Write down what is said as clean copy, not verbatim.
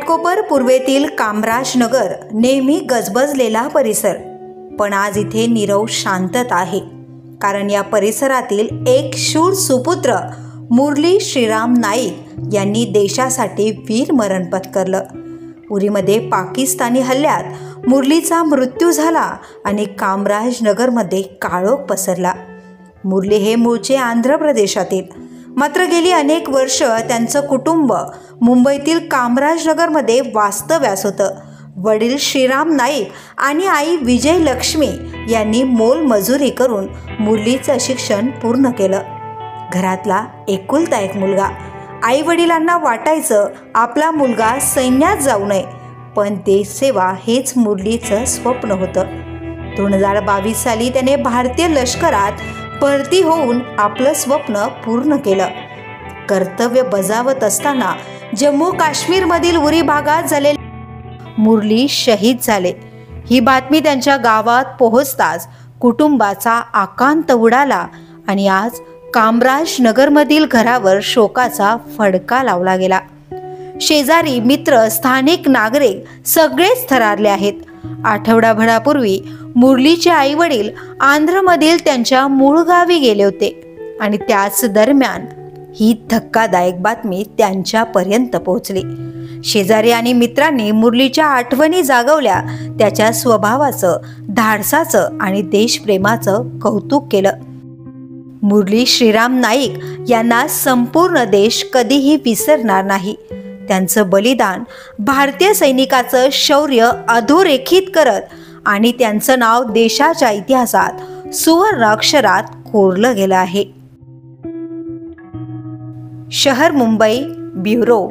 घाटकोपर पूर्वेतील कामराजनगर नेहमी गजबजलेला परिसर, पण आज इथे नीरव शांतता आहे. कारण या परिसरातील एक शूर सुपुत्र मुरली श्रीराम नाईक यांनी देशासाठी वीरमरण पत्करलं. उरीमध्ये पाकिस्तानी हल्ल्यात मुरलीचा मृत्यू झाला आणि कामराजनगरमध्ये काळोख पसरला. मुरली हे मूळचे आंध्र प्रदेशातील, मात्र गेली अनेक वर्ष त्यांचं कुटुंब मुंबईतील कामराजनगरमध्ये वास्तव्यास होतं. वडील श्रीराम नाईक आणि आई विजयलक्ष्मी यांनी मोलमजुरी करून मुरलीचं शिक्षण पूर्ण केलं. घरातला एकुलता एक मुलगा. आई वडिलांना वाटायचं आपला मुलगा सैन्यात जाऊ नये, पण देशसेवा हेच मुरलीचं स्वप्न होतं. 2022 साली त्याने भारतीय लष्करात भरती होऊन आपलं स्वप्न पूर्ण केलं. कर्तव्य बजावत असताना जम्मू काश्मीरमधील उरी भागात झालेले मुरली शहीद झाले. ही बातमी त्यांच्या गावात पोहोचताच कुटुंबाचा आकांत उडाला आणि आज कामराजनगरमधील घरावर शोकाचा फडका लावला गेला. शेजारी, मित्र, स्थानिक नागरिक सगळेच थरारले आहेत. आठवडाभरापूर्वी मुरलीचे आई वडील आंध्रमधील त्यांच्या मूळ गावी गेले होते आणि त्याच दरम्यान ही धक्कादायक बातमी त्यांच्यापर्यंत पोहोचली. शेजारी आणि मित्रांनी मुरलीच्या आठवणी जागवल्या. त्याच्या स्वभावाचं, धाडसाचं आणि देशप्रेमाचं कौतुक केलं. मुरली श्रीराम नाईक यांना संपूर्ण देश कधीही विसरणार नाही. त्यांचं बलिदान भारतीय सैनिकाचं शौर्य अधोरेखित करत आणि त्यांचं नाव देशाच्या इतिहासात सुवर्ण अक्षरात कोरलं गेलं आहे. शहर मुंबई ब्युरो